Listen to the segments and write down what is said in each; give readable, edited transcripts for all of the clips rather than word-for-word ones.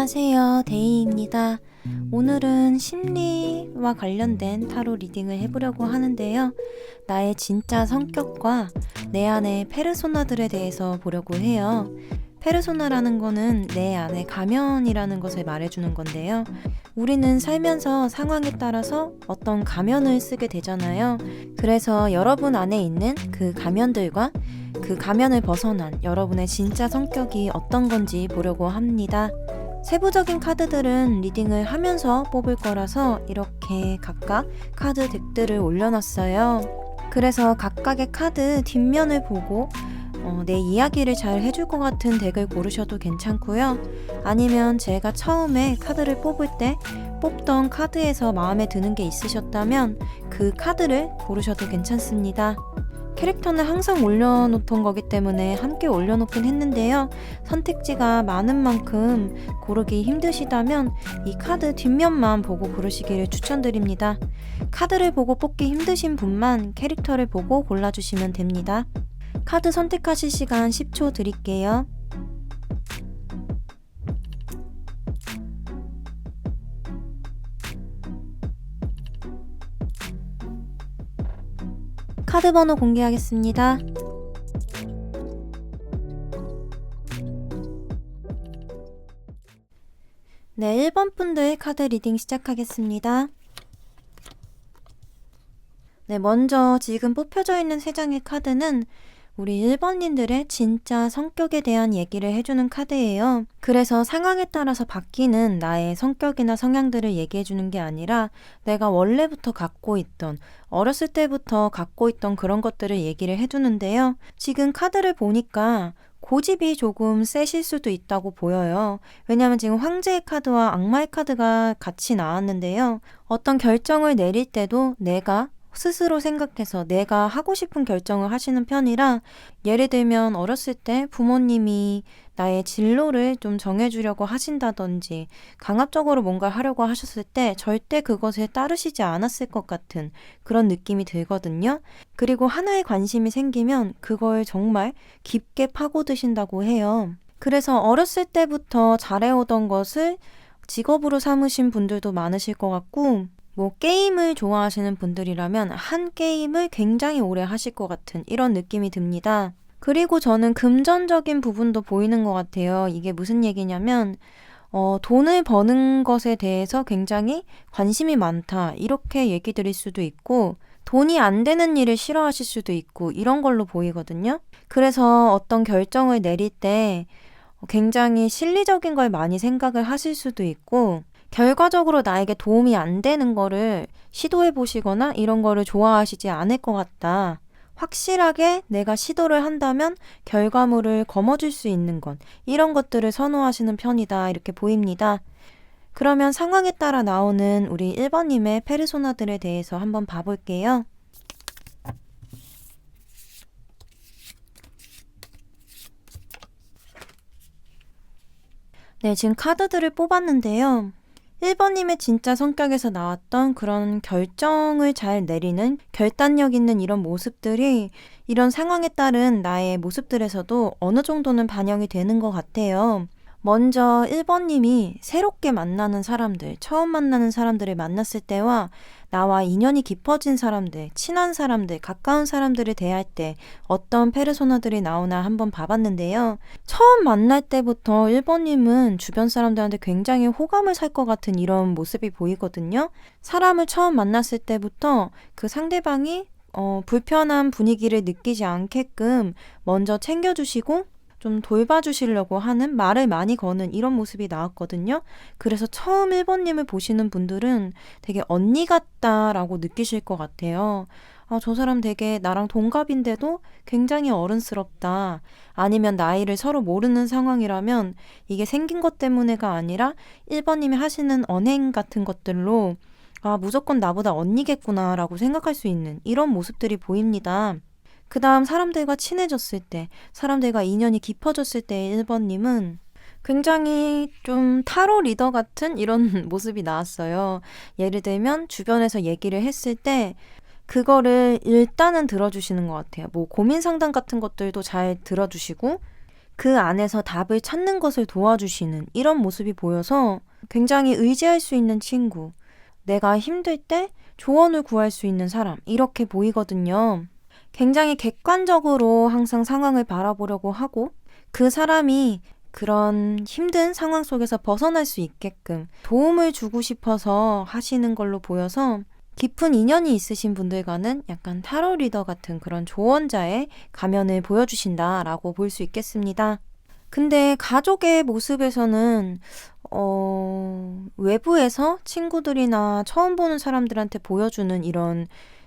안녕하세요, 데이입니다. 오늘은 심리와 관련된 타로 리딩을 해보려고 하는데요. 나의 진짜 성격과 내 안의 페르소나들에 대해서 보려고 해요. 페르소나라는 거는 내 안의 가면이라는 것을 말해주는 건데요. 우리는 살면서 상황에 따라서 어떤 가면을 쓰게 되잖아요. 그래서 여러분 안에 있는 그 가면들과 그 가면을 벗어난 여러분의 진짜 성격이 어떤 건지 보려고 합니다. 세부적인 카드들은 리딩을 하면서 뽑을 거라서 이렇게 각각 카드 덱들을 올려놨어요. 그래서 각각의 카드 뒷면을 보고 내 이야기를 잘 해줄 것 같은 덱을 고르셔도 괜찮고요. 아니면 제가 처음에 카드를 뽑을 때 뽑던 카드에서 마음에 드는 게 있으셨다면 그 카드를 고르셔도 괜찮습니다. 캐릭터는 항상 올려놓던 거기 때문에 함께 올려놓긴 했는데요. 선택지가 많은 만큼 고르기 힘드시다면 이 카드 뒷면만 보고 고르시기를 추천드립니다. 카드를 보고 뽑기 힘드신 분만 캐릭터를 보고 골라주시면 됩니다. 카드 선택하실 시간 10초 드릴게요. 카드 번호 공개하겠습니다. 네, 1번 분들 카드 리딩 시작하겠습니다. 네, 먼저 지금 뽑혀져 있는 3장의 카드는 우리 1번님들의 진짜 성격에 대한 얘기를 해주는 카드예요. 그래서 상황에 따라서 바뀌는 나의 성격이나 성향들을 얘기해주는 게 아니라 내가 원래부터 갖고 있던, 어렸을 때부터 갖고 있던 그런 것들을 얘기를 해주는데요. 지금 카드를 보니까 고집이 조금 세실 수도 있다고 보여요. 왜냐하면 지금 황제의 카드와 악마의 카드가 같이 나왔는데요. 어떤 결정을 내릴 때도 내가 스스로 생각해서 내가 하고 싶은 결정을 하시는 편이라, 예를 들면 어렸을 때 부모님이 나의 진로를 좀 정해주려고 하신다든지 강압적으로 뭔가를 하려고 하셨을 때 절대 그것에 따르시지 않았을 것 같은 그런 느낌이 들거든요. 그리고 하나에 관심이 생기면 그걸 정말 깊게 파고드신다고 해요. 그래서 어렸을 때부터 잘해오던 것을 직업으로 삼으신 분들도 많으실 것 같고, 게임을 좋아하시는 분들이라면 한 게임을 굉장히 오래 하실 것 같은 이런 느낌이 듭니다. 그리고 저는 금전적인 부분도 보이는 것 같아요. 이게 무슨 얘기냐면 돈을 버는 것에 대해서 굉장히 관심이 많다, 이렇게 얘기 드릴 수도 있고, 돈이 안 되는 일을 싫어하실 수도 있고, 이런 걸로 보이거든요. 그래서 어떤 결정을 내릴 때 굉장히 실리적인 걸 많이 생각을 하실 수도 있고, 결과적으로 나에게 도움이 안 되는 거를 시도해 보시거나 이런 거를 좋아하시지 않을 것 같다. 확실하게 내가 시도를 한다면 결과물을 거머쥘 수 있는 것, 이런 것들을 선호하시는 편이다, 이렇게 보입니다. 그러면 상황에 따라 나오는 우리 1번님의 페르소나들에 대해서 한번 봐볼게요. 네, 지금 카드들을 뽑았는데요. 1번님의 진짜 성격에서 나왔던 그런 결정을 잘 내리는 결단력 있는 이런 모습들이 이런 상황에 따른 나의 모습들에서도 어느 정도는 반영이 되는 것 같아요. 먼저 1번님이 새롭게 만나는 사람들, 처음 만나는 사람들을 만났을 때와 나와 인연이 깊어진 사람들, 친한 사람들, 가까운 사람들을 대할 때 어떤 페르소나들이 나오나 한번 봐봤는데요. 처음 만날 때부터 1번님은 주변 사람들한테 굉장히 호감을 살 것 같은 이런 모습이 보이거든요. 사람을 처음 만났을 때부터 그 상대방이 불편한 분위기를 느끼지 않게끔 먼저 챙겨주시고 좀 돌봐주시려고 하는, 말을 많이 거는 이런 모습이 나왔거든요. 그래서 처음 1번님을 보시는 분들은 되게 언니 같다라고 느끼실 것 같아요. 저 사람 되게 나랑 동갑인데도 굉장히 어른스럽다. 아니면 나이를 서로 모르는 상황이라면 이게 생긴 것 때문에가 아니라 1번님이 하시는 언행 같은 것들로 무조건 나보다 언니겠구나 라고 생각할 수 있는 이런 모습들이 보입니다. 그 다음 사람들과 친해졌을 때, 사람들과 인연이 깊어졌을 때 1번님은 굉장히 좀 타로 리더 같은 이런 모습이 나왔어요. 예를 들면 주변에서 얘기를 했을 때 그거를 일단은 들어주시는 것 같아요. 고민 상담 같은 것들도 잘 들어주시고, 그 안에서 답을 찾는 것을 도와주시는 이런 모습이 보여서 굉장히 의지할 수 있는 친구, 내가 힘들 때 조언을 구할 수 있는 사람, 이렇게 보이거든요. 굉장히 객관적으로 항상 상황을 바라보려고 하고 그 사람이 그런 힘든 상황 속에서 벗어날 수 있게끔 도움을 주고 싶어서 하시는 걸로 보여서 깊은 인연이 있으신 분들과는 약간 타로 리더 같은 그런 조언자의 가면을 보여주신다라고 볼 수 있겠습니다. 근데 가족의 모습에서는 외부에서 친구들이나 처음 보는 사람들한테 보여주는 이런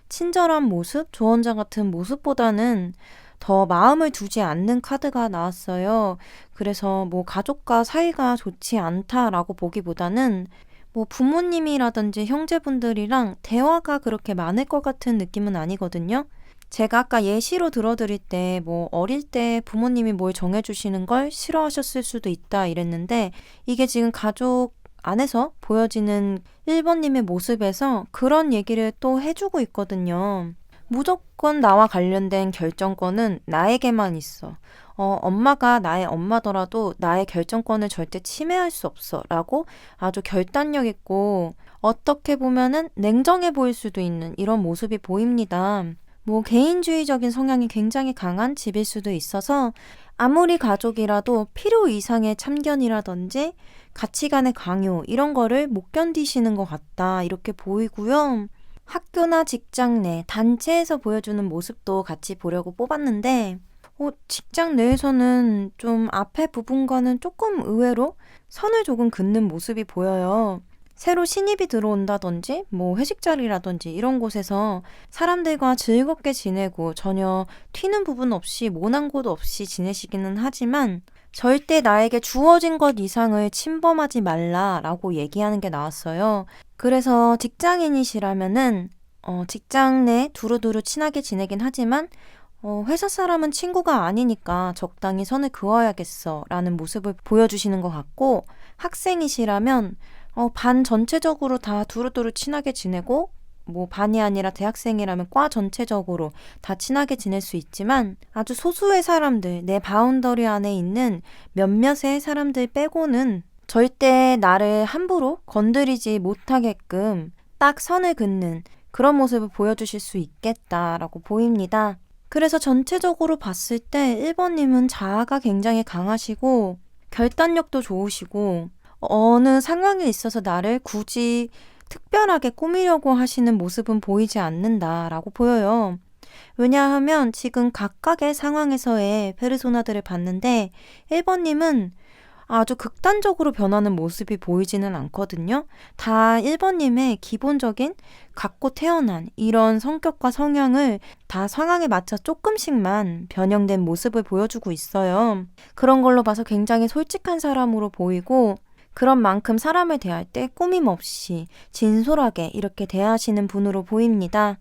친절한 모습, 조언자 같은 모습보다는 더 마음을 두지 않는 카드가 나왔어요. 그래서 뭐 가족과 사이가 좋지 않다라고 보기보다는 뭐 부모님이라든지 형제분들이랑 대화가 그렇게 많을 것 같은 느낌은 아니거든요. 제가 아까 예시로 들어드릴 때 뭐 어릴 때 부모님이 뭘 정해주시는 걸 싫어하셨을 수도 있다 이랬는데 이게 지금 가족 안에서 보여지는 1번님의 모습에서 그런 얘기를 또 해주고 있거든요. 무조건 나와 관련된 결정권은 나에게만 있어. 엄마가 나의 엄마더라도 나의 결정권을 절대 침해할 수 없어. 라고 아주 결단력 있고 어떻게 보면은 냉정해 보일 수도 있는 이런 모습이 보입니다. 뭐 개인주의적인 성향이 굉장히 강한 집일 수도 있어서 아무리 가족이라도 필요 이상의 참견이라든지 가치관의 강요 이런 거를 못 견디시는 것 같다 이렇게 보이고요. 학교나 직장 내 단체에서 보여주는 모습도 같이 보려고 뽑았는데 직장 내에서는 좀 앞에 부분과는 조금 의외로 선을 조금 긋는 모습이 보여요. 새로 신입이 들어온다든지 뭐 회식 자리라든지 이런 곳에서 사람들과 즐겁게 지내고 전혀 튀는 부분 없이 모난 곳 없이 지내시기는 하지만 절대 나에게 주어진 것 이상을 침범하지 말라라고 얘기하는 게 나왔어요. 그래서 직장인이시라면은 직장 내 두루두루 친하게 지내긴 하지만 회사 사람은 친구가 아니니까 적당히 선을 그어야겠어 라는 모습을 보여주시는 것 같고 학생이시라면 반 전체적으로 다 두루두루 친하게 지내고 뭐 반이 아니라 대학생이라면 과 전체적으로 다 친하게 지낼 수 있지만 아주 소수의 사람들, 내 바운더리 안에 있는 몇몇의 사람들 빼고는 절대 나를 함부로 건드리지 못하게끔 딱 선을 긋는 그런 모습을 보여주실 수 있겠다라고 보입니다. 그래서 전체적으로 봤을 때 1번님은 자아가 굉장히 강하시고 결단력도 좋으시고 어느 상황에 있어서 나를 굳이 특별하게 꾸미려고 하시는 모습은 보이지 않는다라고 보여요. 왜냐하면 지금 각각의 상황에서의 페르소나들을 봤는데 1번님은 아주 극단적으로 변하는 모습이 보이지는 않거든요. 다 1번님의 기본적인 갖고 태어난 이런 성격과 성향을 다 상황에 맞춰 조금씩만 변형된 모습을 보여주고 있어요. 그런 걸로 봐서 굉장히 솔직한 사람으로 보이고 그런 만큼 사람을 대할 때 꾸밈 없이 진솔하게 이렇게 대하시는 분으로 보입니다.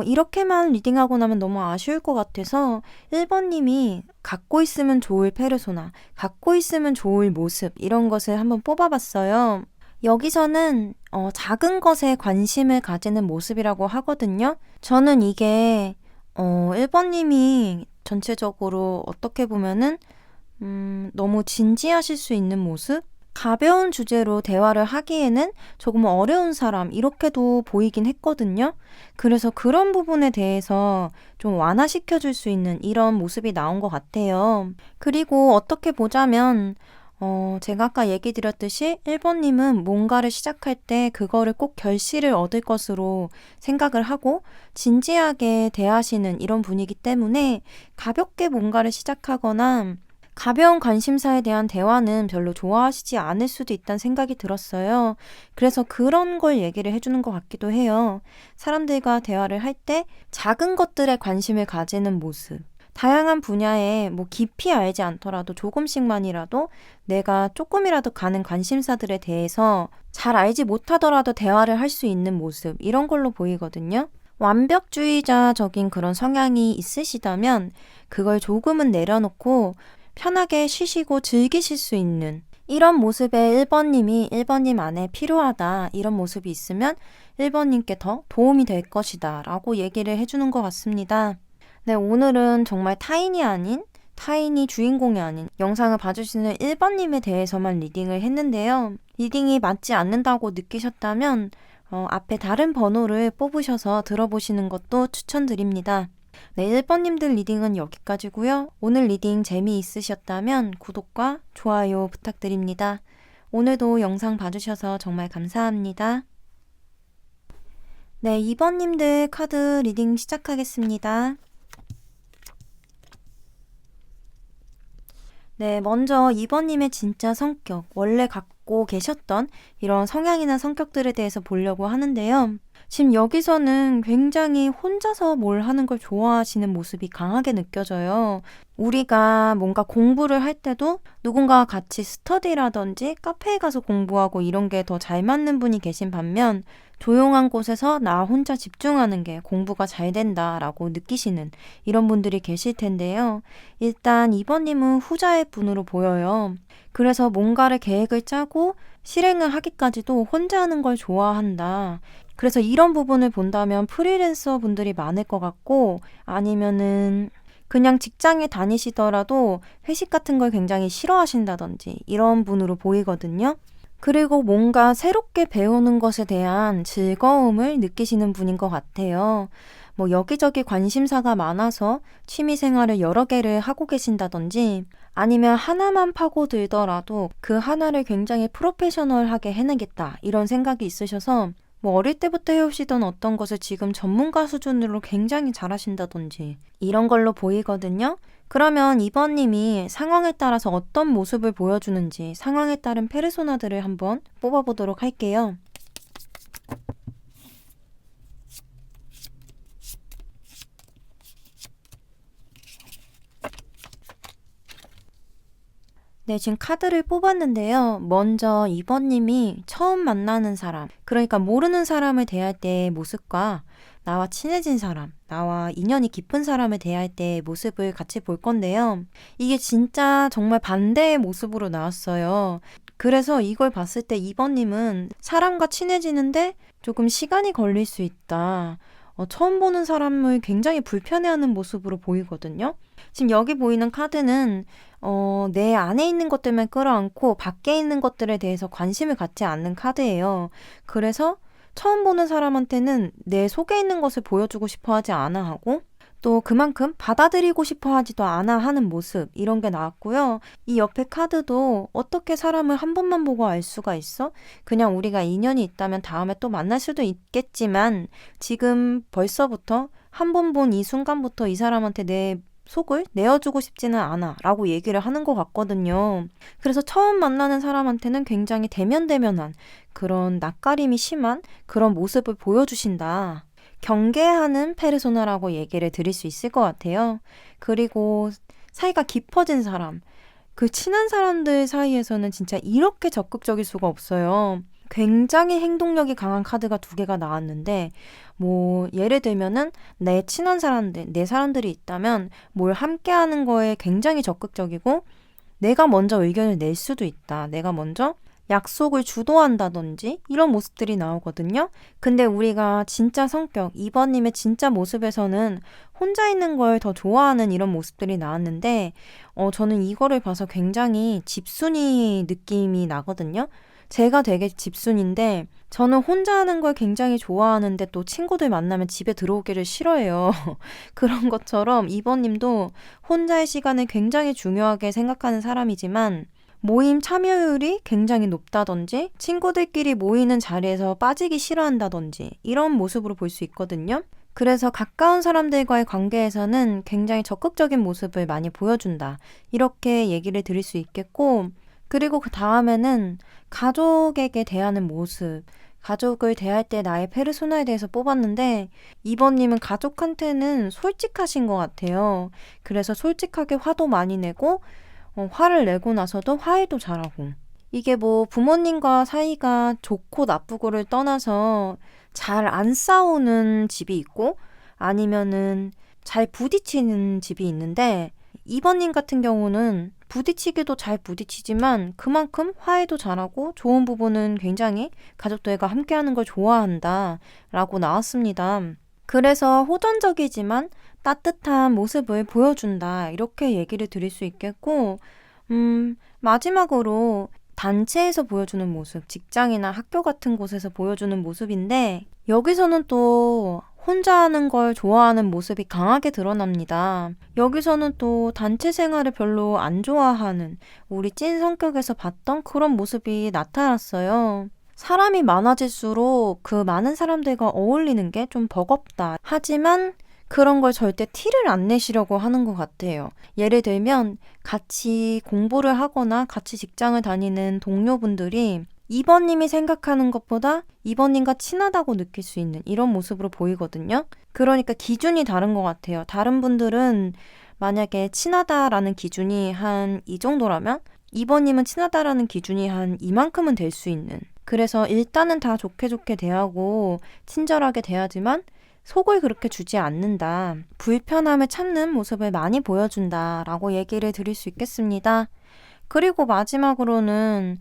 이렇게만 리딩하고 나면 너무 아쉬울 것 같아서 1번님이 갖고 있으면 좋을 페르소나, 갖고 있으면 좋을 모습 이런 것을 한번 뽑아봤어요. 여기서는 작은 것에 관심을 가지는 모습이라고 하거든요. 저는 이게 1번님이 전체적으로 어떻게 보면은 너무 진지하실 수 있는 모습? 가벼운 주제로 대화를 하기에는 조금 어려운 사람 이렇게도 보이긴 했거든요. 그래서 그런 부분에 대해서 좀 완화시켜줄 수 있는 이런 모습이 나온 것 같아요. 그리고 어떻게 보자면 제가 아까 얘기 드렸듯이 1번님은 뭔가를 시작할 때 그거를 꼭 결실을 얻을 것으로 생각을 하고 진지하게 대하시는 이런 분이기 때문에 가볍게 뭔가를 시작하거나 가벼운 관심사에 대한 대화는 별로 좋아하시지 않을 수도 있다는 생각이 들었어요. 그래서 그런 걸 얘기를 해주는 것 같기도 해요. 사람들과 대화를 할 때 작은 것들에 관심을 가지는 모습. 다양한 분야에 뭐 깊이 알지 않더라도 조금씩만이라도 내가 조금이라도 가는 관심사들에 대해서 잘 알지 못하더라도 대화를 할 수 있는 모습. 이런 걸로 보이거든요. 완벽주의자적인 그런 성향이 있으시다면 그걸 조금은 내려놓고 편하게 쉬시고 즐기실 수 있는 이런 모습의 1번님이 1번님 안에 필요하다 이런 모습이 있으면 1번님께 더 도움이 될 것이다 라고 얘기를 해주는 것 같습니다. 네, 오늘은 정말 타인이 아닌 타인이 주인공이 아닌 영상을 봐주시는 1번님에 대해서만 리딩을 했는데요. 리딩이 맞지 않는다고 느끼셨다면 앞에 다른 번호를 뽑으셔서 들어보시는 것도 추천드립니다. 네, 1번님들 리딩은 여기까지고요. 오늘 리딩 재미있으셨다면 구독과 좋아요 부탁드립니다. 오늘도 영상 봐주셔서 정말 감사합니다. 네, 2번님들 카드 리딩 시작하겠습니다. 네, 먼저 2번님의 진짜 성격, 원래 갖고 계셨던 이런 성향이나 성격들에 대해서 보려고 하는데요. 지금 여기서는 굉장히 혼자서 뭘 하는 걸 좋아하시는 모습이 강하게 느껴져요. 우리가 뭔가 공부를 할 때도 누군가와 같이 스터디라든지 카페에 가서 공부하고 이런 게 더 잘 맞는 분이 계신 반면 조용한 곳에서 나 혼자 집중하는 게 공부가 잘 된다라고 느끼시는 이런 분들이 계실 텐데요. 일단 2번님은 후자의 분으로 보여요. 그래서 뭔가를 계획을 짜고 실행을 하기까지도 혼자 하는 걸 좋아한다. 그래서 이런 부분을 본다면 프리랜서 분들이 많을 것 같고 아니면은 그냥 직장에 다니시더라도 회식 같은 걸 굉장히 싫어하신다든지 이런 분으로 보이거든요. 그리고 뭔가 새롭게 배우는 것에 대한 즐거움을 느끼시는 분인 것 같아요. 뭐 여기저기 관심사가 많아서 취미생활을 여러 개를 하고 계신다든지 아니면 하나만 파고들더라도 그 하나를 굉장히 프로페셔널하게 해내겠다 이런 생각이 있으셔서 뭐 어릴 때부터 해오시던 어떤 것을 지금 전문가 수준으로 굉장히 잘하신다든지 이런 걸로 보이거든요. 그러면 2번님이 상황에 따라서 어떤 모습을 보여주는지 상황에 따른 페르소나들을 한번 뽑아보도록 할게요. 네, 지금 카드를 뽑았는데요. 먼저 2번님이 처음 만나는 사람, 그러니까 모르는 사람을 대할 때의 모습과 나와 친해진 사람, 나와 인연이 깊은 사람을 대할 때의 모습을 같이 볼 건데요. 이게 진짜 정말 반대의 모습으로 나왔어요. 그래서 이걸 봤을 때 2번님은 사람과 친해지는데 조금 시간이 걸릴 수 있다. 처음 보는 사람을 굉장히 불편해하는 모습으로 보이거든요. 지금 여기 보이는 카드는 내 안에 있는 것들만 끌어안고 밖에 있는 것들에 대해서 관심을 갖지 않는 카드예요. 그래서 처음 보는 사람한테는 내 속에 있는 것을 보여주고 싶어 하지 않아 하고 또 그만큼 받아들이고 싶어 하지도 않아 하는 모습 이런 게 나왔고요. 이 옆에 카드도 어떻게 사람을 한 번만 보고 알 수가 있어? 그냥 우리가 인연이 있다면 다음에 또 만날 수도 있겠지만 지금 벌써부터 한 번 본 이 순간부터 이 사람한테 내 속을 내어주고 싶지는 않아 라고 얘기를 하는 것 같거든요. 그래서 처음 만나는 사람한테는 굉장히 대면대면한 그런 낯가림이 심한 그런 모습을 보여주신다. 경계하는 페르소나라고 얘기를 드릴 수 있을 것 같아요. 그리고 사이가 깊어진 사람, 그 친한 사람들 사이에서는 진짜 이렇게 적극적일 수가 없어요. 굉장히 행동력이 강한 카드가 2개가 나왔는데 뭐 예를 들면은 내 친한 사람들, 내 사람들이 있다면 뭘 함께 하는 거에 굉장히 적극적이고 내가 먼저 의견을 낼 수도 있다. 내가 먼저 약속을 주도한다든지 이런 모습들이 나오거든요. 근데 우리가 진짜 성격, 2번님의 진짜 모습에서는 혼자 있는 걸 더 좋아하는 이런 모습들이 나왔는데 저는 이거를 봐서 굉장히 집순이 느낌이 나거든요. 제가 되게 집순인데 저는 혼자 하는 걸 굉장히 좋아하는데 또 친구들 만나면 집에 들어오기를 싫어해요. 그런 것처럼 2번님도 혼자의 시간을 굉장히 중요하게 생각하는 사람이지만 모임 참여율이 굉장히 높다든지 친구들끼리 모이는 자리에서 빠지기 싫어한다든지 이런 모습으로 볼 수 있거든요. 그래서 가까운 사람들과의 관계에서는 굉장히 적극적인 모습을 많이 보여준다. 이렇게 얘기를 드릴 수 있겠고 그리고 그 다음에는 가족에게 대하는 모습, 가족을 대할 때 나의 페르소나에 대해서 뽑았는데 2번님은 가족한테는 솔직하신 것 같아요. 그래서 솔직하게 화도 많이 내고 화를 내고 나서도 화해도 잘하고 이게 뭐 부모님과 사이가 좋고 나쁘고를 떠나서 잘 안 싸우는 집이 있고 아니면은 잘 부딪히는 집이 있는데 2번님 같은 경우는 부딪히기도 잘 부딪히지만 그만큼 화해도 잘하고 좋은 부분은 굉장히 가족들과 함께하는 걸 좋아한다 라고 나왔습니다. 그래서 호전적이지만 따뜻한 모습을 보여준다. 이렇게 얘기를 드릴 수 있겠고, 마지막으로 단체에서 보여주는 모습, 직장이나 학교 같은 곳에서 보여주는 모습인데, 여기서는 또 혼자 하는 걸 좋아하는 모습이 강하게 드러납니다. 여기서는 또 단체 생활을 별로 안 좋아하는 우리 찐 성격에서 봤던 그런 모습이 나타났어요. 사람이 많아질수록 그 많은 사람들과 어울리는 게 좀 버겁다. 하지만 그런 걸 절대 티를 안 내시려고 하는 것 같아요. 예를 들면 같이 공부를 하거나 같이 직장을 다니는 동료분들이 2번님이 생각하는 것보다 2번님과 친하다고 느낄 수 있는 이런 모습으로 보이거든요. 그러니까 기준이 다른 것 같아요. 다른 분들은 만약에 친하다라는 기준이 한 이 정도라면 2번님은 친하다라는 기준이 한 이만큼은 될 수 있는, 그래서 일단은 다 좋게 좋게 대하고 친절하게 대하지만 속을 그렇게 주지 않는다. 불편함을 참는 모습을 많이 보여준다 라고 얘기를 드릴 수 있겠습니다. 그리고 마지막으로는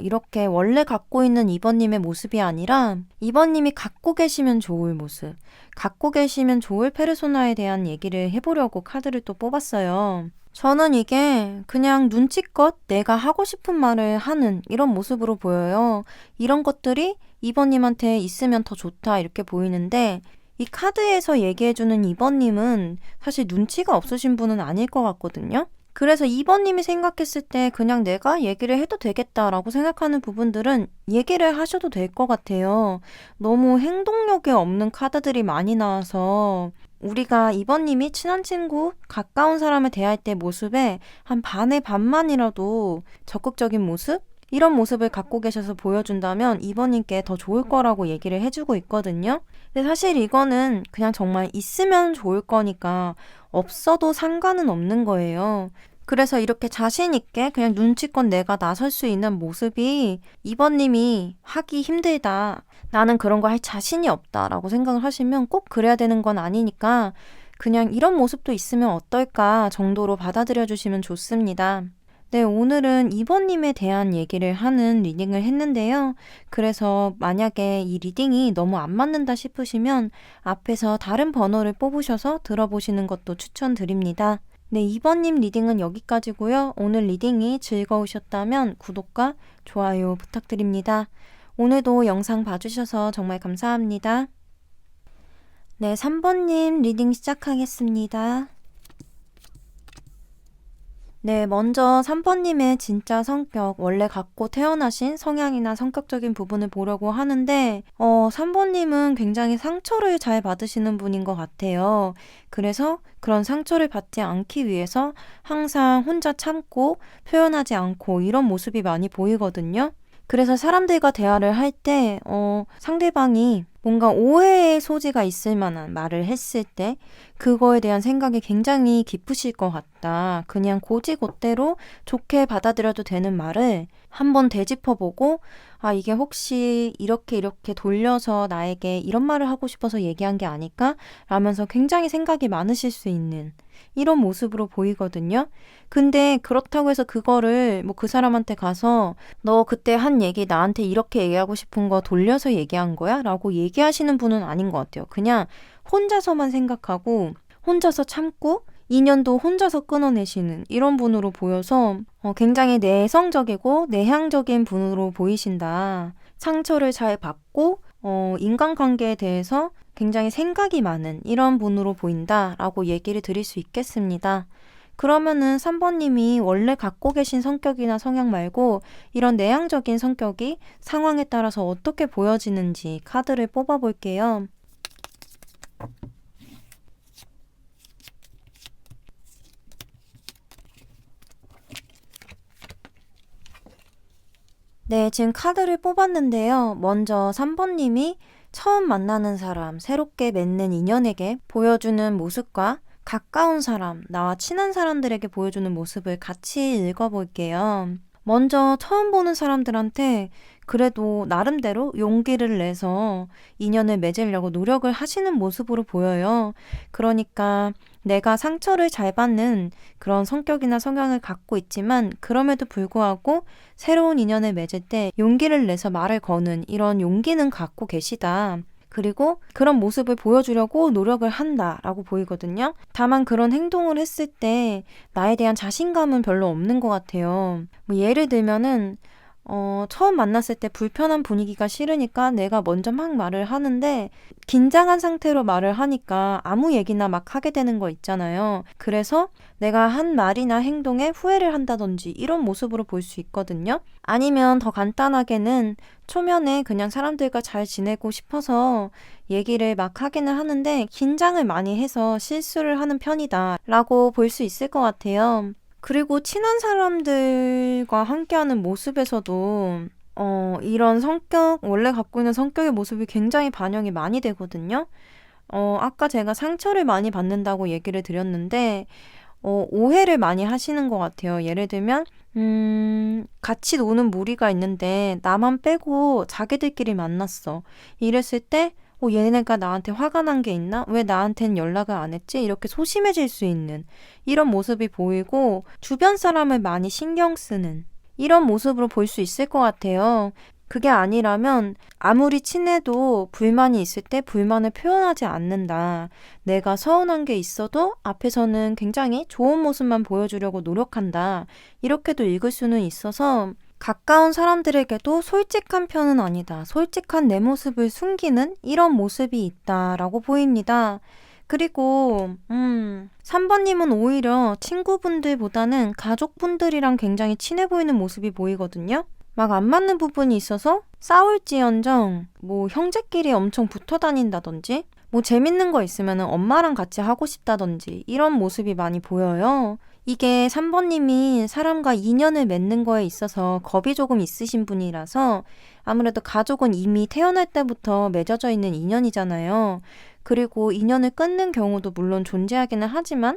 이렇게 원래 갖고 있는 2번님의 모습이 아니라 2번님이 갖고 계시면 좋을 모습, 갖고 계시면 좋을 페르소나에 대한 얘기를 해보려고 카드를 또 뽑았어요. 저는 이게 그냥 눈치껏 내가 하고 싶은 말을 하는 이런 모습으로 보여요. 이런 것들이 2번님한테 있으면 더 좋다 이렇게 보이는데, 이 카드에서 얘기해주는 2번님은 사실 눈치가 없으신 분은 아닐 것 같거든요. 그래서 2번님이 생각했을 때 그냥 내가 얘기를 해도 되겠다라고 생각하는 부분들은 얘기를 하셔도 될 것 같아요. 너무 행동력이 없는 카드들이 많이 나와서 우리가 2번님이 친한 친구, 가까운 사람을 대할 때 모습에 한 반의 반만이라도 적극적인 모습? 이런 모습을 갖고 계셔서 보여준다면 2번님께 더 좋을 거라고 얘기를 해주고 있거든요. 근데 사실 이거는 그냥 정말 있으면 좋을 거니까 없어도 상관은 없는 거예요. 그래서 이렇게 자신 있게 그냥 눈치껏 내가 나설 수 있는 모습이 2번님이 하기 힘들다, 나는 그런 거 할 자신이 없다 라고 생각을 하시면 꼭 그래야 되는 건 아니니까 그냥 이런 모습도 있으면 어떨까 정도로 받아들여 주시면 좋습니다. 네, 오늘은 2번님에 대한 얘기를 하는 리딩을 했는데요. 그래서 만약에 이 리딩이 너무 안 맞는다 싶으시면 앞에서 다른 번호를 뽑으셔서 들어보시는 것도 추천드립니다. 네, 2번님 리딩은 여기까지고요. 오늘 리딩이 즐거우셨다면 구독과 좋아요 부탁드립니다. 오늘도 영상 봐주셔서 정말 감사합니다. 네, 3번님 리딩 시작하겠습니다. 네, 먼저 3번님의 진짜 성격, 원래 갖고 태어나신 성향이나 성격적인 부분을 보려고 하는데 3번님은 굉장히 상처를 잘 받으시는 분인 것 같아요. 그래서 그런 상처를 받지 않기 위해서 항상 혼자 참고 표현하지 않고 이런 모습이 많이 보이거든요. 그래서 사람들과 대화를 할 때 상대방이 뭔가 오해의 소지가 있을 만한 말을 했을 때 그거에 대한 생각이 굉장히 깊으실 것 같다. 그냥 곧이곧대로 좋게 받아들여도 되는 말을 한번 되짚어보고 이게 혹시 이렇게 돌려서 나에게 이런 말을 하고 싶어서 얘기한 게 아닐까? 라면서 굉장히 생각이 많으실 수 있는 이런 모습으로 보이거든요. 근데 그렇다고 해서 그거를 그 사람한테 가서 너 그때 한 얘기 나한테 이렇게 얘기하고 싶은 거 돌려서 얘기한 거야? 라고 얘기하시는 분은 아닌 것 같아요. 그냥 혼자서만 생각하고 혼자서 참고 인연도 혼자서 끊어내시는 이런 분으로 보여서 굉장히 내성적이고 내향적인 분으로 보이신다. 상처를 잘 받고 인간관계에 대해서 굉장히 생각이 많은 이런 분으로 보인다라고 얘기를 드릴 수 있겠습니다. 그러면은 3번님이 원래 갖고 계신 성격이나 성향 말고 이런 내향적인 성격이 상황에 따라서 어떻게 보여지는지 카드를 뽑아볼게요. 네, 지금 카드를 뽑았는데요. 먼저 3번님이 처음 만나는 사람, 새롭게 맺는 인연에게 보여주는 모습과 가까운 사람, 나와 친한 사람들에게 보여주는 모습을 같이 읽어볼게요. 먼저 처음 보는 사람들한테 그래도 나름대로 용기를 내서 인연을 맺으려고 노력을 하시는 모습으로 보여요. 그러니까 내가 상처를 잘 받는 그런 성격이나 성향을 갖고 있지만 그럼에도 불구하고 새로운 인연을 맺을 때 용기를 내서 말을 거는 이런 용기는 갖고 계시다. 그리고 그런 모습을 보여주려고 노력을 한다라고 보이거든요. 다만 그런 행동을 했을 때 나에 대한 자신감은 별로 없는 것 같아요. 뭐 예를 들면은 처음 만났을 때 불편한 분위기가 싫으니까 내가 먼저 막 말을 하는데 긴장한 상태로 말을 하니까 아무 얘기나 막 하게 되는 거 있잖아요. 그래서 내가 한 말이나 행동에 후회를 한다든지 이런 모습으로 볼 수 있거든요. 아니면 더 간단하게는 초면에 그냥 사람들과 잘 지내고 싶어서 얘기를 막 하기는 하는데 긴장을 많이 해서 실수를 하는 편이다 라고 볼 수 있을 것 같아요. 그리고 친한 사람들과 함께하는 모습에서도 이런 원래 갖고 있는 성격의 모습이 굉장히 반영이 많이 되거든요. 아까 제가 상처를 많이 받는다고 얘기를 드렸는데, 오해를 많이 하시는 것 같아요. 예를 들면, 같이 노는 무리가 있는데, 나만 빼고 자기들끼리 만났어. 이랬을 때, 얘네가 나한테 화가 난 게 있나? 왜 나한테는 연락을 안 했지? 이렇게 소심해질 수 있는 이런 모습이 보이고 주변 사람을 많이 신경 쓰는 이런 모습으로 볼 수 있을 것 같아요. 그게 아니라면 아무리 친해도 불만이 있을 때 불만을 표현하지 않는다. 내가 서운한 게 있어도 앞에서는 굉장히 좋은 모습만 보여주려고 노력한다. 이렇게도 읽을 수는 있어서 가까운 사람들에게도 솔직한 편은 아니다. 솔직한 내 모습을 숨기는 이런 모습이 있다라고 보입니다. 그리고 3번님은 오히려 친구분들보다는 가족분들이랑 굉장히 친해 보이는 모습이 보이거든요. 막 안 맞는 부분이 있어서 싸울지언정 뭐 형제끼리 엄청 붙어 다닌다든지 뭐 재밌는 거 있으면 엄마랑 같이 하고 싶다든지 이런 모습이 많이 보여요. 이게 3번님이 사람과 인연을 맺는 거에 있어서 겁이 조금 있으신 분이라서 아무래도 가족은 이미 태어날 때부터 맺어져 있는 인연이잖아요. 그리고 인연을 끊는 경우도 물론 존재하기는 하지만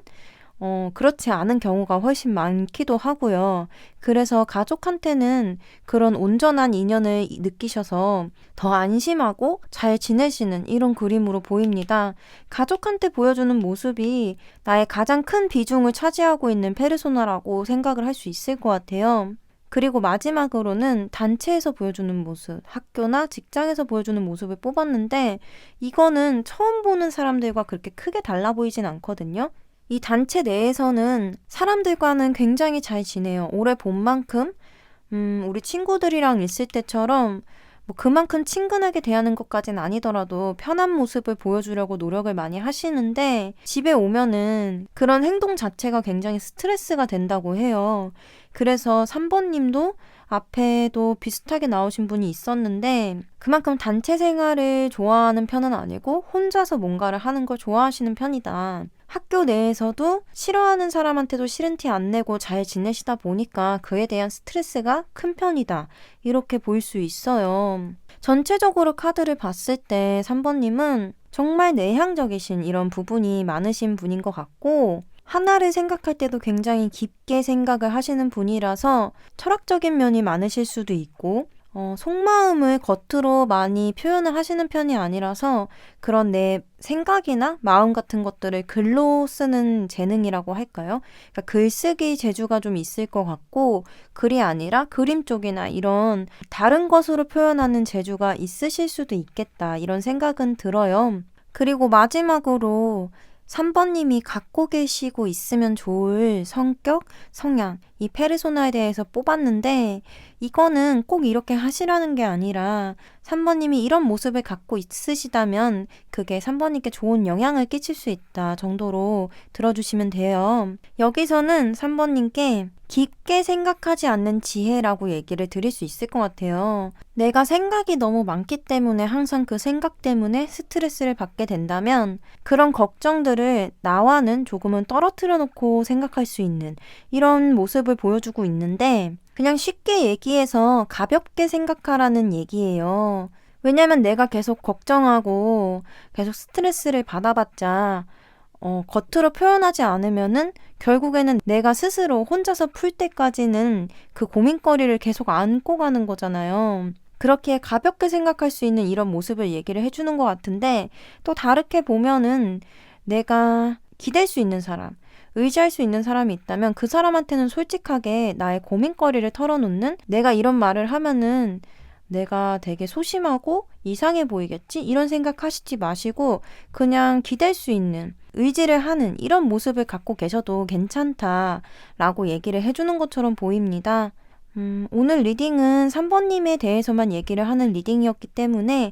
그렇지 않은 경우가 훨씬 많기도 하고요. 그래서 가족한테는 그런 온전한 인연을 느끼셔서 더 안심하고 잘 지내시는 이런 그림으로 보입니다. 가족한테 보여주는 모습이 나의 가장 큰 비중을 차지하고 있는 페르소나라고 생각을 할 수 있을 것 같아요. 그리고 마지막으로는 단체에서 보여주는 모습, 학교나 직장에서 보여주는 모습을 뽑았는데 이거는 처음 보는 사람들과 그렇게 크게 달라 보이진 않거든요. 이 단체 내에서는 사람들과는 굉장히 잘 지내요. 오래 본 만큼 우리 친구들이랑 있을 때처럼 뭐 그만큼 친근하게 대하는 것까진 아니더라도 편한 모습을 보여주려고 노력을 많이 하시는데 집에 오면은 그런 행동 자체가 굉장히 스트레스가 된다고 해요. 그래서 3번님도 앞에도 비슷하게 나오신 분이 있었는데 그만큼 단체 생활을 좋아하는 편은 아니고 혼자서 뭔가를 하는 걸 좋아하시는 편이다. 학교 내에서도 싫어하는 사람한테도 싫은 티 안 내고 잘 지내시다 보니까 그에 대한 스트레스가 큰 편이다. 이렇게 보일 수 있어요. 전체적으로 카드를 봤을 때 3번님은 정말 내향적이신 이런 부분이 많으신 분인 것 같고 하나를 생각할 때도 굉장히 깊게 생각을 하시는 분이라서 철학적인 면이 많으실 수도 있고 속마음을 겉으로 많이 표현을 하시는 편이 아니라서 그런 내 생각이나 마음 같은 것들을 글로 쓰는 재능이라고 할까요? 그러니까 글쓰기 재주가 좀 있을 것 같고 글이 아니라 그림 쪽이나 이런 다른 것으로 표현하는 재주가 있으실 수도 있겠다 이런 생각은 들어요. 그리고 마지막으로 3번님이 갖고 계시고 있으면 좋을 성격, 성향, 이 페르소나에 대해서 뽑았는데 이거는 꼭 이렇게 하시라는 게 아니라 3번님이 이런 모습을 갖고 있으시다면 그게 3번님께 좋은 영향을 끼칠 수 있다 정도로 들어주시면 돼요. 여기서는 3번님께 깊게 생각하지 않는 지혜라고 얘기를 드릴 수 있을 것 같아요. 내가 생각이 너무 많기 때문에 항상 그 생각 때문에 스트레스를 받게 된다면 그런 걱정들을 나와는 조금은 떨어뜨려 놓고 생각할 수 있는 이런 모습을 보여주고 있는데 그냥 쉽게 얘기해서 가볍게 생각하라는 얘기예요. 왜냐면 내가 계속 걱정하고 계속 스트레스를 받아봤자 겉으로 표현하지 않으면은 결국에는 내가 스스로 혼자서 풀 때까지는 그 고민거리를 계속 안고 가는 거잖아요. 그렇게 가볍게 생각할 수 있는 이런 모습을 얘기를 해주는 것 같은데 또 다르게 보면은 내가 기댈 수 있는 사람, 의지할 수 있는 사람이 있다면 그 사람한테는 솔직하게 나의 고민거리를 털어놓는 내가 이런 말을 하면은 내가 되게 소심하고 이상해 보이겠지? 이런 생각 하시지 마시고 그냥 기댈 수 있는 의지를 하는 이런 모습을 갖고 계셔도 괜찮다라고 얘기를 해주는 것처럼 보입니다. 오늘 리딩은 3번님에 대해서만 얘기를 하는 리딩이었기 때문에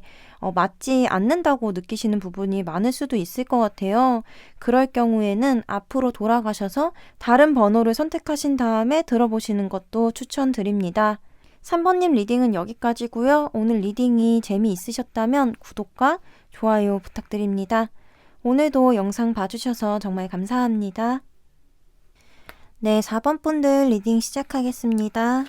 맞지 않는다고 느끼시는 부분이 많을 수도 있을 것 같아요. 그럴 경우에는 앞으로 돌아가셔서 다른 번호를 선택하신 다음에 들어보시는 것도 추천드립니다. 3번님 리딩은 여기까지고요. 오늘 리딩이 재미있으셨다면 구독과 좋아요 부탁드립니다. 오늘도 영상 봐주셔서 정말 감사합니다. 네, 4번 분들 리딩 시작하겠습니다.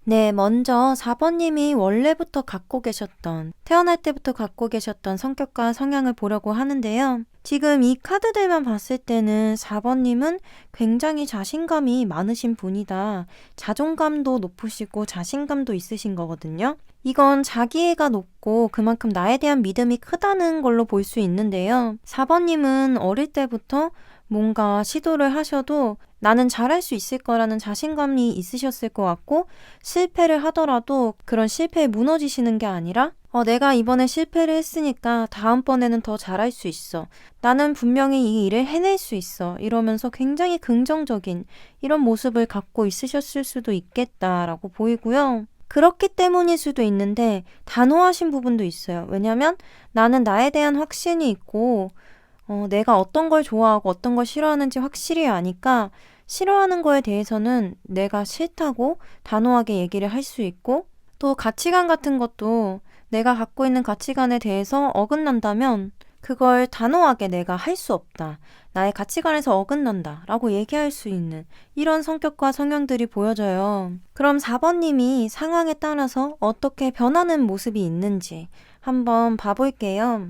네, 먼저 4번님이 원래부터 갖고 계셨던, 태어날 때부터 갖고 계셨던 성격과 성향을 보려고 하는데요. 지금 이 카드들만 봤을 때는 4번님은 굉장히 자신감이 많으신 분이다. 자존감도 높으시고 자신감도 있으신 거거든요. 이건 자기애가 높고 그만큼 나에 대한 믿음이 크다는 걸로 볼 수 있는데요. 4번님은 어릴 때부터 뭔가 시도를 하셔도 나는 잘할 수 있을 거라는 자신감이 있으셨을 것 같고, 실패를 하더라도 그런 실패에 무너지시는 게 아니라 내가 이번에 실패를 했으니까 다음번에는 더 잘할 수 있어. 나는 분명히 이 일을 해낼 수 있어. 이러면서 굉장히 긍정적인 이런 모습을 갖고 있으셨을 수도 있겠다라고 보이고요. 그렇기 때문일 수도 있는데 단호하신 부분도 있어요. 왜냐면 나는 나에 대한 확신이 있고 내가 어떤 걸 좋아하고 어떤 걸 싫어하는지 확실히 아니까 싫어하는 거에 대해서는 내가 싫다고 단호하게 얘기를 할 수 있고, 또 가치관 같은 것도 내가 갖고 있는 가치관에 대해서 어긋난다면 그걸 단호하게 내가 할 수 없다. 나의 가치관에서 어긋난다 라고 얘기할 수 있는 이런 성격과 성향들이 보여져요. 그럼 4번님이 상황에 따라서 어떻게 변하는 모습이 있는지 한번 봐볼게요.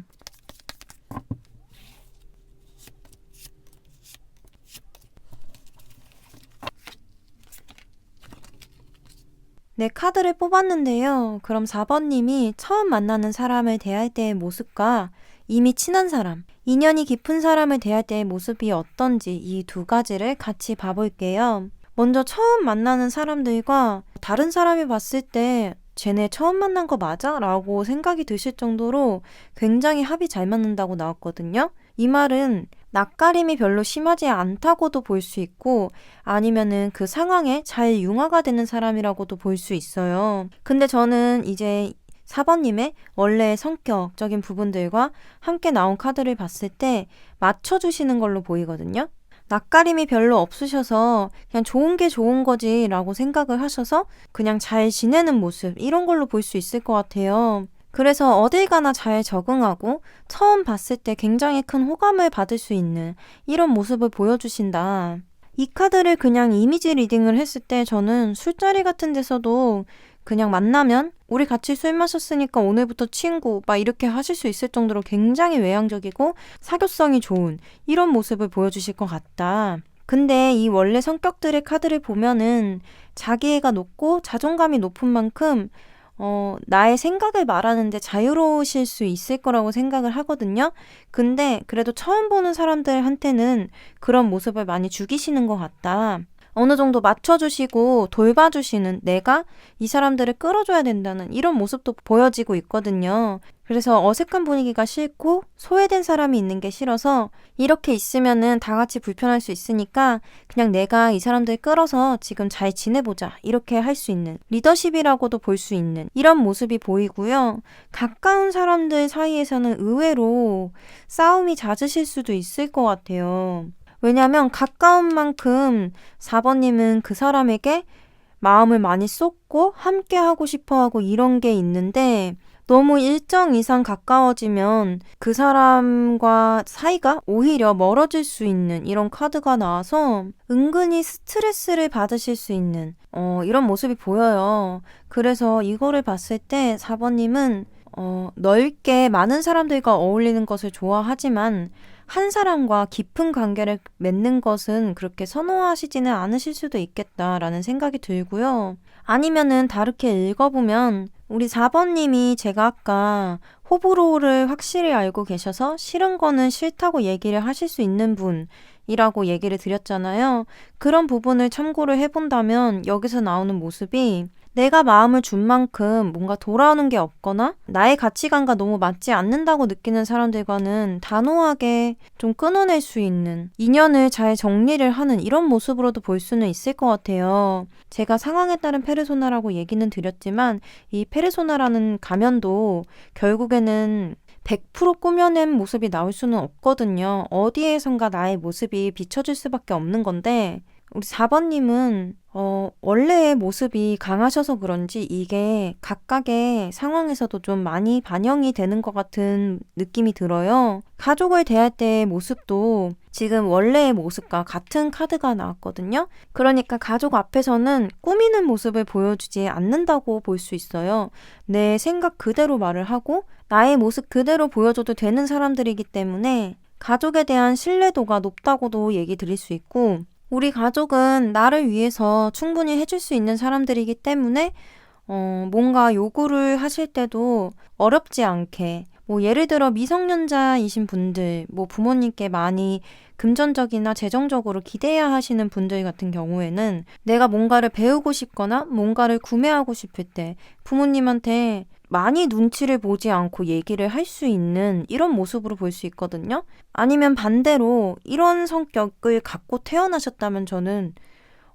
네, 카드를 뽑았는데요. 그럼 4번님이 처음 만나는 사람을 대할 때의 모습과 이미 친한 사람, 인연이 깊은 사람을 대할 때의 모습이 어떤지 이 두 가지를 같이 봐볼게요. 먼저 처음 만나는 사람들과 다른 사람이 봤을 때 쟤네 처음 만난 거 맞아? 라고 생각이 드실 정도로 굉장히 합이 잘 맞는다고 나왔거든요. 이 말은 낯가림이 별로 심하지 않다고도 볼 수 있고, 아니면은 그 상황에 잘 융화가 되는 사람이라고도 볼 수 있어요. 근데 저는 이제 4번님의 원래의 성격적인 부분들과 함께 나온 카드를 봤을 때 맞춰주시는 걸로 보이거든요. 낯가림이 별로 없으셔서 그냥 좋은 게 좋은 거지 라고 생각을 하셔서 그냥 잘 지내는 모습, 이런 걸로 볼 수 있을 것 같아요. 그래서 어딜 가나 잘 적응하고 처음 봤을 때 굉장히 큰 호감을 받을 수 있는 이런 모습을 보여주신다. 이 카드를 그냥 이미지 리딩을 했을 때 저는 술자리 같은 데서도 그냥 만나면 우리 같이 술 마셨으니까 오늘부터 친구 막 이렇게 하실 수 있을 정도로 굉장히 외향적이고 사교성이 좋은 이런 모습을 보여주실 것 같다. 근데 이 원래 성격들의 카드를 보면은 자기애가 높고 자존감이 높은 만큼 나의 생각을 말하는데 자유로우실 수 있을 거라고 생각을 하거든요. 근데 그래도 처음 보는 사람들한테는 그런 모습을 많이 죽이시는 것 같다. 어느 정도 맞춰주시고 돌봐주시는, 내가 이 사람들을 끌어줘야 된다는 이런 모습도 보여지고 있거든요. 그래서 어색한 분위기가 싫고 소외된 사람이 있는 게 싫어서 이렇게 있으면은 다 같이 불편할 수 있으니까 그냥 내가 이 사람들 끌어서 지금 잘 지내보자 이렇게 할 수 있는 리더십이라고도 볼 수 있는 이런 모습이 보이고요. 가까운 사람들 사이에서는 의외로 싸움이 잦으실 수도 있을 것 같아요. 왜냐면 가까운 만큼 4번님은 그 사람에게 마음을 많이 쏟고 함께 하고 싶어 하고 이런 게 있는데, 너무 일정 이상 가까워지면 그 사람과 사이가 오히려 멀어질 수 있는 이런 카드가 나와서 은근히 스트레스를 받으실 수 있는 이런 모습이 보여요. 그래서 이거를 봤을 때 4번님은 넓게 많은 사람들과 어울리는 것을 좋아하지만 한 사람과 깊은 관계를 맺는 것은 그렇게 선호하시지는 않으실 수도 있겠다라는 생각이 들고요. 아니면은 다르게 읽어보면 우리 4번님이 제가 아까 호불호를 확실히 알고 계셔서 싫은 거는 싫다고 얘기를 하실 수 있는 분, 이라고 얘기를 드렸잖아요. 그런 부분을 참고를 해본다면 여기서 나오는 모습이 내가 마음을 준 만큼 뭔가 돌아오는 게 없거나 나의 가치관과 너무 맞지 않는다고 느끼는 사람들과는 단호하게 좀 끊어낼 수 있는, 인연을 잘 정리를 하는 이런 모습으로도 볼 수는 있을 것 같아요. 제가 상황에 따른 페르소나라고 얘기는 드렸지만 이 페르소나라는 가면도 결국에는 100% 꾸며낸 모습이 나올 수는 없거든요. 어디에선가 나의 모습이 비춰질 수밖에 없는 건데, 우리 4번님은 원래의 모습이 강하셔서 그런지 이게 각각의 상황에서도 좀 많이 반영이 되는 것 같은 느낌이 들어요. 가족을 대할 때의 모습도 지금 원래의 모습과 같은 카드가 나왔거든요. 그러니까 가족 앞에서는 꾸미는 모습을 보여주지 않는다고 볼 수 있어요. 내 생각 그대로 말을 하고 나의 모습 그대로 보여줘도 되는 사람들이기 때문에 가족에 대한 신뢰도가 높다고도 얘기 드릴 수 있고, 우리 가족은 나를 위해서 충분히 해줄 수 있는 사람들이기 때문에 뭔가 요구를 하실 때도 어렵지 않게, 뭐 예를 들어 미성년자이신 분들, 뭐 부모님께 많이 금전적이나 재정적으로 기대야 하시는 분들 같은 경우에는 내가 뭔가를 배우고 싶거나 뭔가를 구매하고 싶을 때 부모님한테 많이 눈치를 보지 않고 얘기를 할 수 있는 이런 모습으로 볼 수 있거든요. 아니면 반대로 이런 성격을 갖고 태어나셨다면 저는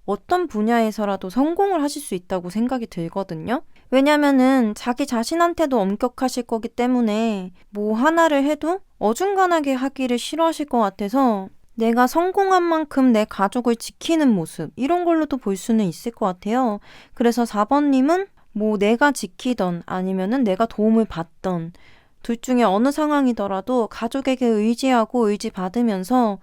어떤 분야에서라도 성공을 하실 수 있다고 생각이 들거든요. 왜냐면은 자기 자신한테도 엄격하실 거기 때문에 뭐 하나를 해도 어중간하게 하기를 싫어하실 것 같아서 내가 성공한 만큼 내 가족을 지키는 모습, 이런 걸로도 볼 수는 있을 것 같아요. 그래서 4번님은 뭐 내가 지키던 아니면은 내가 도움을 받던 둘 중에 어느 상황이더라도 가족에게 의지하고 의지받으면서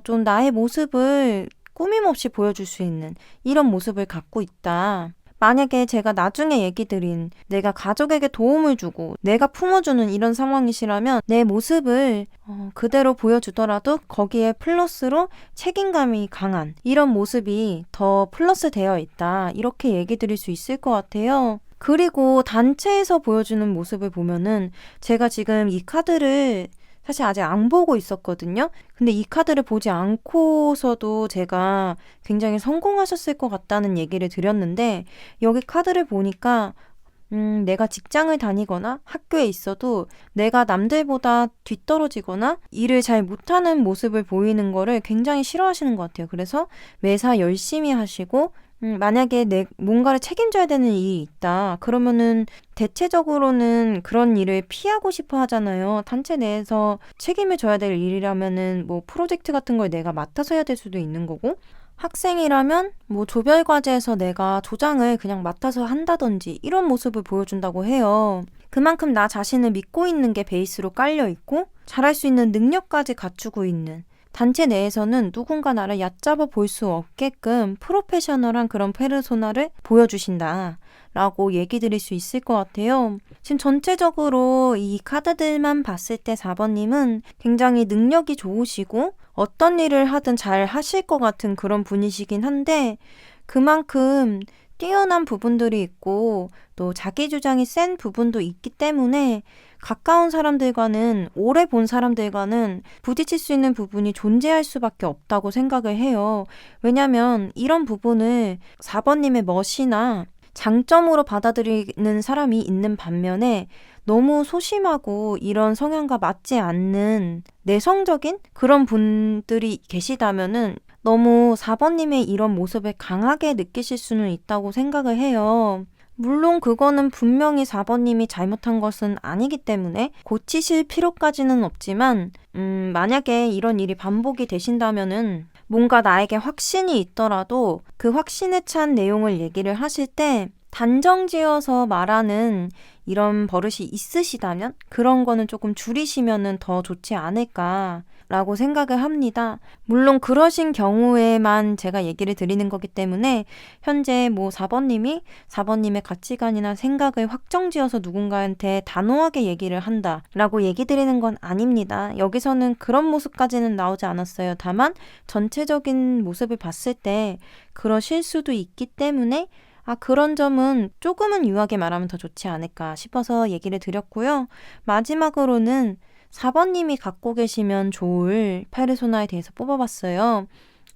좀 나의 모습을 꾸밈없이 보여줄 수 있는 이런 모습을 갖고 있다. 만약에 제가 나중에 얘기 드린 내가 가족에게 도움을 주고 내가 품어주는 이런 상황이시라면 내 모습을 그대로 보여주더라도 거기에 플러스로 책임감이 강한 이런 모습이 더 플러스 되어 있다. 이렇게 얘기 드릴 수 있을 것 같아요. 그리고 단체에서 보여주는 모습을 보면은 제가 지금 이 카드를 사실 아직 안 보고 있었거든요. 근데 이 카드를 보지 않고서도 제가 굉장히 성공하셨을 것 같다는 얘기를 드렸는데, 여기 카드를 보니까 내가 직장을 다니거나 학교에 있어도 내가 남들보다 뒤떨어지거나 일을 잘 못하는 모습을 보이는 거를 굉장히 싫어하시는 것 같아요. 그래서 매사 열심히 하시고 만약에 뭔가를 책임져야 되는 일이 있다. 그러면은 대체적으로는 그런 일을 피하고 싶어 하잖아요. 단체 내에서 책임을 져야 될 일이라면은 뭐 프로젝트 같은 걸 내가 맡아서 해야 될 수도 있는 거고, 학생이라면 뭐 조별 과제에서 내가 조장을 그냥 맡아서 한다든지 이런 모습을 보여준다고 해요. 그만큼 나 자신을 믿고 있는 게 베이스로 깔려 있고 잘할 수 있는 능력까지 갖추고 있는, 단체 내에서는 누군가 나를 얕잡아 볼 수 없게끔 프로페셔널한 그런 페르소나를 보여주신다 라고 얘기 드릴 수 있을 것 같아요. 지금 전체적으로 이 카드들만 봤을 때 4번님은 굉장히 능력이 좋으시고 어떤 일을 하든 잘 하실 것 같은 그런 분이시긴 한데, 그만큼 뛰어난 부분들이 있고 또 자기 주장이 센 부분도 있기 때문에 가까운 사람들과는, 오래 본 사람들과는 부딪힐 수 있는 부분이 존재할 수밖에 없다고 생각을 해요. 왜냐면 이런 부분을 4번님의 멋이나 장점으로 받아들이는 사람이 있는 반면에 너무 소심하고 이런 성향과 맞지 않는 내성적인 그런 분들이 계시다면은 너무 4번님의 이런 모습을 강하게 느끼실 수는 있다고 생각을 해요. 물론 그거는 분명히 4번님이 잘못한 것은 아니기 때문에 고치실 필요까지는 없지만 만약에 이런 일이 반복이 되신다면은 뭔가 나에게 확신이 있더라도 그 확신에 찬 내용을 얘기를 하실 때 단정지어서 말하는 이런 버릇이 있으시다면 그런 거는 조금 줄이시면은 더 좋지 않을까라고 생각을 합니다. 물론 그러신 경우에만 제가 얘기를 드리는 거기 때문에 현재 뭐 4번님의 가치관이나 생각을 확정지어서 누군가한테 단호하게 얘기를 한다라고 얘기 드리는 건 아닙니다. 여기서는 그런 모습까지는 나오지 않았어요. 다만 전체적인 모습을 봤을 때 그러실 수도 있기 때문에 그런 점은 조금은 유하게 말하면 더 좋지 않을까 싶어서 얘기를 드렸고요. 마지막으로는 4번님이 갖고 계시면 좋을 페르소나에 대해서 뽑아봤어요.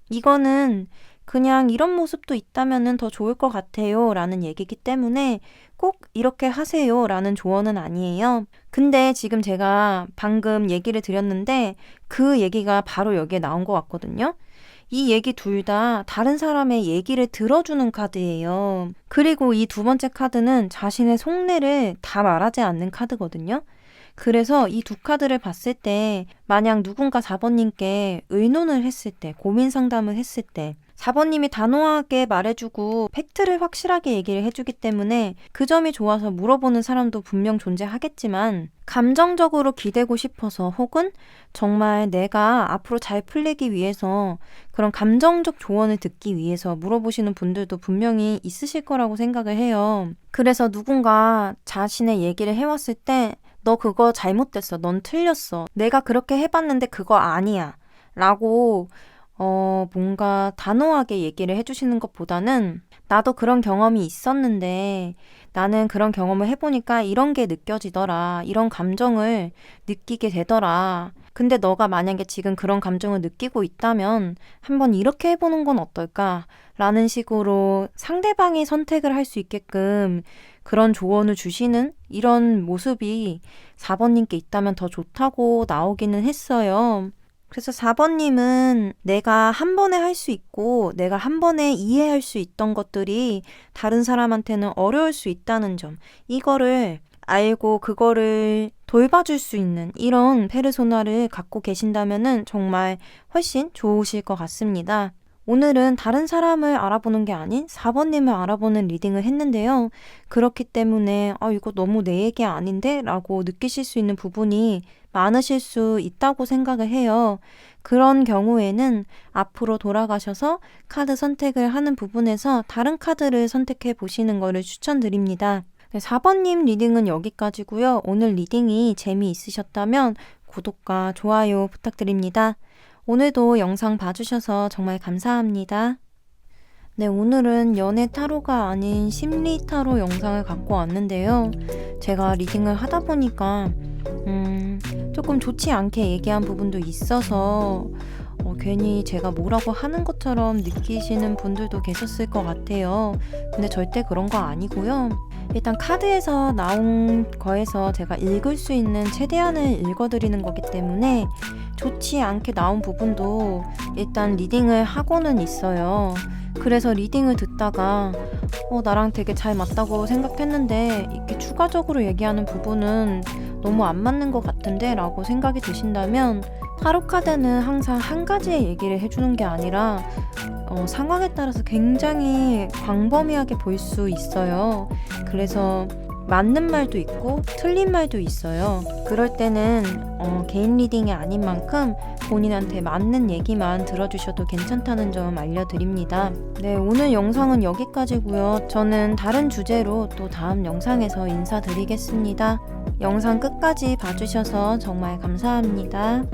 이거는 그냥 이런 모습도 있다면 더 좋을 것 같아요 라는 얘기이기 때문에 꼭 이렇게 하세요 라는 조언은 아니에요. 근데 지금 제가 방금 얘기를 드렸는데 그 얘기가 바로 여기에 나온 것 같거든요. 이 얘기 둘 다 다른 사람의 얘기를 들어주는 카드예요. 그리고 이 두 번째 카드는 자신의 속내를 다 말하지 않는 카드거든요. 그래서 이 두 카드를 봤을 때 만약 누군가 4번님께 의논을 했을 때, 고민 상담을 했을 때 4번님이 단호하게 말해주고 팩트를 확실하게 얘기를 해주기 때문에 그 점이 좋아서 물어보는 사람도 분명 존재하겠지만 감정적으로 기대고 싶어서 혹은 정말 내가 앞으로 잘 풀리기 위해서 그런 감정적 조언을 듣기 위해서 물어보시는 분들도 분명히 있으실 거라고 생각을 해요. 그래서 누군가 자신의 얘기를 해왔을 때 너 그거 잘못됐어. 넌 틀렸어. 내가 그렇게 해봤는데 그거 아니야. 라고 뭔가 단호하게 얘기를 해주시는 것보다는 나도 그런 경험이 있었는데 나는 그런 경험을 해보니까 이런 게 느껴지더라. 이런 감정을 느끼게 되더라. 근데 너가 만약에 지금 그런 감정을 느끼고 있다면 한번 이렇게 해보는 건 어떨까? 라는 식으로 상대방이 선택을 할 수 있게끔 그런 조언을 주시는 이런 모습이 4번님께 있다면 더 좋다고 나오기는 했어요. 그래서 4번님은 내가 한 번에 할 수 있고 내가 한 번에 이해할 수 있던 것들이 다른 사람한테는 어려울 수 있다는 점, 이거를 알고 그거를 돌봐줄 수 있는 이런 페르소나를 갖고 계신다면은 정말 훨씬 좋으실 것 같습니다. 오늘은 다른 사람을 알아보는 게 아닌 4번님을 알아보는 리딩을 했는데요. 그렇기 때문에 이거 너무 내 얘기 아닌데? 라고 느끼실 수 있는 부분이 많으실 수 있다고 생각을 해요. 그런 경우에는 앞으로 돌아가셔서 카드 선택을 하는 부분에서 다른 카드를 선택해 보시는 것을 추천드립니다. 네, 4번님 리딩은 여기까지고요. 오늘 리딩이 재미있으셨다면 구독과 좋아요 부탁드립니다. 오늘도 영상 봐주셔서 정말 감사합니다. 네, 오늘은 연애 타로가 아닌 심리 타로 영상을 갖고 왔는데요. 제가 리딩을 하다 보니까 조금 좋지 않게 얘기한 부분도 있어서 괜히 제가 뭐라고 하는 것처럼 느끼시는 분들도 계셨을 것 같아요. 근데 절대 그런 거 아니고요. 일단 카드에서 나온 거에서 제가 읽을 수 있는 최대한을 읽어드리는 거기 때문에 좋지 않게 나온 부분도 일단 리딩을 하고는 있어요. 그래서 리딩을 듣다가 나랑 되게 잘 맞다고 생각했는데 이렇게 추가적으로 얘기하는 부분은 너무 안 맞는 것 같은데 라고 생각이 드신다면 타로 카드는 항상 한 가지의 얘기를 해주는 게 아니라 상황에 따라서 굉장히 광범위하게 볼 수 있어요. 그래서 맞는 말도 있고 틀린 말도 있어요. 그럴 때는 개인 리딩이 아닌 만큼 본인한테 맞는 얘기만 들어주셔도 괜찮다는 점 알려드립니다. 네, 오늘 영상은 여기까지고요. 저는 다른 주제로 또 다음 영상에서 인사드리겠습니다. 영상 끝까지 봐주셔서 정말 감사합니다.